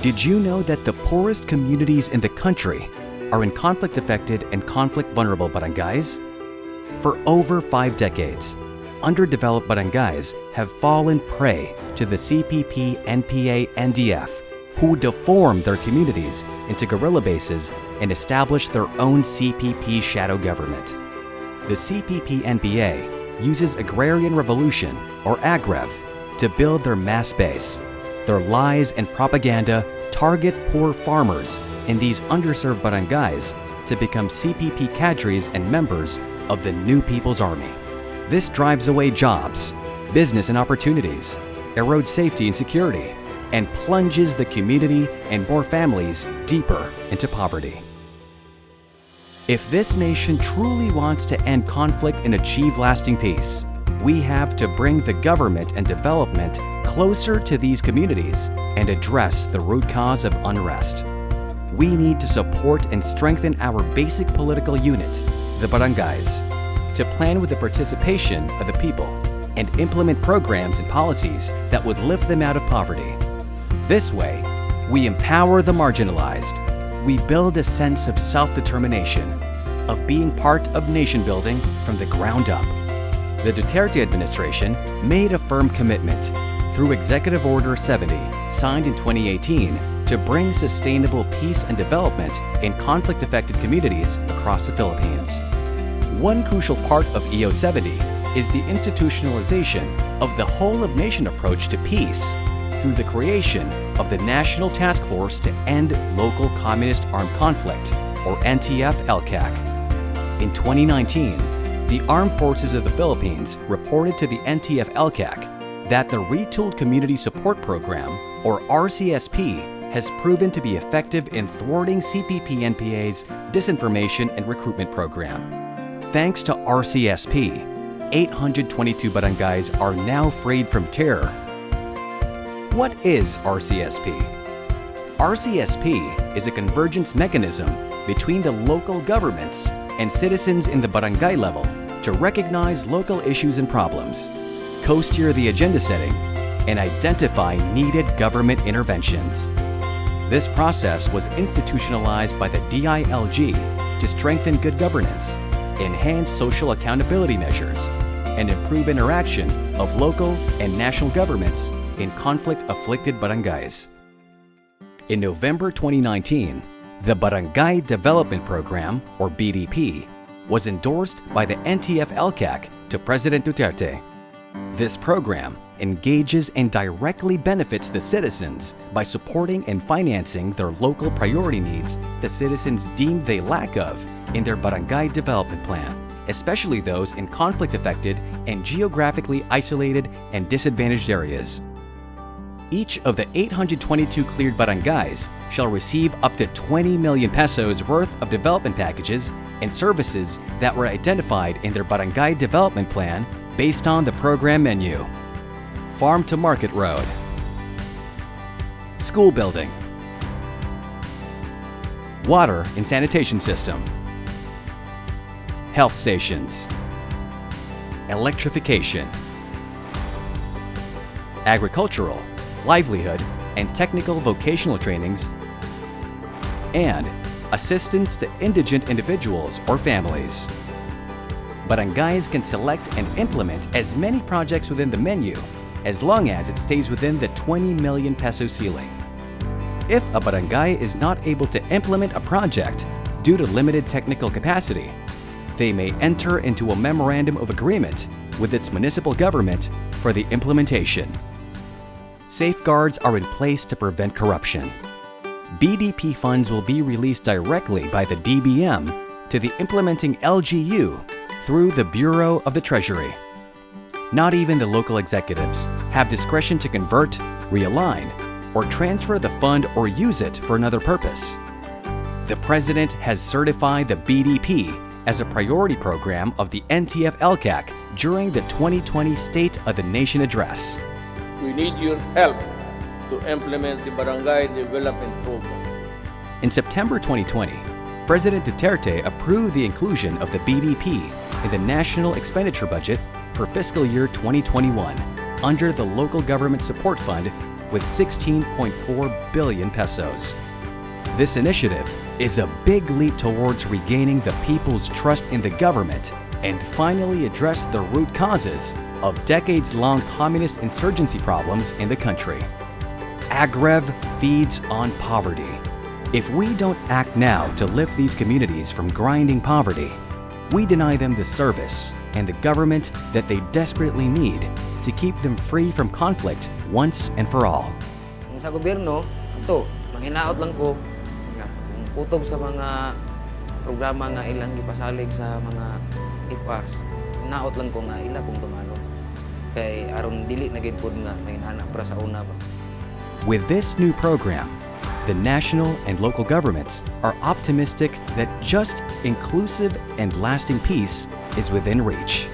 Did you know that the poorest communities in the country are in conflict-affected and conflict-vulnerable barangays? For over 5 decades, underdeveloped barangays have fallen prey to the CPP, NPA, NDF, who deform their communities into guerrilla bases and establish their own CPP shadow government. The CPP NPA uses agrarian revolution, or AGREV, to build their mass base. Their lies and propaganda target poor farmers in these underserved barangays to become CPP cadres and members of the New People's Army. This drives away jobs, business and opportunities, erodes safety and security, and plunges the community and more families deeper into poverty. If this nation truly wants to end conflict and achieve lasting peace, we have to bring the government and development closer to these communities and address the root cause of unrest. We need to support and strengthen our basic political unit, the barangays, to plan with the participation of the people and implement programs and policies that would lift them out of poverty. This way, we empower the marginalized. We build a sense of self-determination, of being part of nation building from the ground up. The Duterte administration made a firm commitment through Executive Order 70, signed in 2018, to bring sustainable peace and development in conflict-affected communities across the Philippines. One crucial part of EO 70 is the institutionalization of the whole-of-nation approach to peace through the creation of the National Task Force to End Local Communist Armed Conflict, or NTF-LCAC. In 2019, the Armed Forces of the Philippines reported to the NTF-LCAC that the Retooled Community Support Program, or RCSP, has proven to be effective in thwarting CPP-NPA's disinformation and recruitment program. Thanks to RCSP, 822 barangays are now freed from terror. What is RCSP? RCSP is a convergence mechanism between the local governments and citizens in the barangay level to recognize local issues and problems, co-steer the agenda setting, and identify needed government interventions. This process was institutionalized by the DILG to strengthen good governance, enhance social accountability measures, and improve interaction of local and national governments in conflict-afflicted barangays. In November 2019, the Barangay Development Program, or BDP, was endorsed by the NTF-LCAC to President Duterte. This program engages and directly benefits the citizens by supporting and financing their local priority needs the citizens deem they lack of in their barangay development plan, especially those in conflict-affected and geographically isolated and disadvantaged areas. Each of the 822 cleared barangays shall receive up to 20 million pesos worth of development packages and services that were identified in their barangay development plan based on the program menu. Farm to Market Road, school building, water and sanitation system, health stations, electrification, agricultural, livelihood, and technical vocational trainings, and assistance to indigent individuals or families. Barangays can select and implement as many projects within the menu as long as it stays within the 20 million peso ceiling. If a barangay is not able to implement a project due to limited technical capacity, they may enter into a memorandum of agreement with its municipal government for the implementation. Safeguards are in place to prevent corruption. BDP funds will be released directly by the DBM to the implementing LGU through the Bureau of the Treasury. Not even the local executives have discretion to convert, realign, or transfer the fund or use it for another purpose. The President has certified the BDP as a priority program of the NTF-LCAC during the 2020 State of the Nation Address. We need your help to implement the Barangay Development Program. In September 2020, President Duterte approved the inclusion of the BDP in the National Expenditure Budget for fiscal year 2021 under the Local Government Support Fund with 16.4 billion pesos. This initiative is a big leap towards regaining the people's trust in the government and finally address the root causes of decades-long communist insurgency problems in the country. AgRev feeds on poverty. If we don't act now to lift these communities from grinding poverty, we deny them the service and the government that they desperately need to keep them free from conflict once and for all. Sa gobyerno, ito, manghinaot lang ko nga kutob sa mga programa nga ilang gipasalig sa mga IPAS. Hinaot lang ko nga ila kung tumano. Kay aron dili na gid pud nga manghinaana para sa una ba. With this new program, the national and local governments are optimistic that just inclusive and lasting peace is within reach.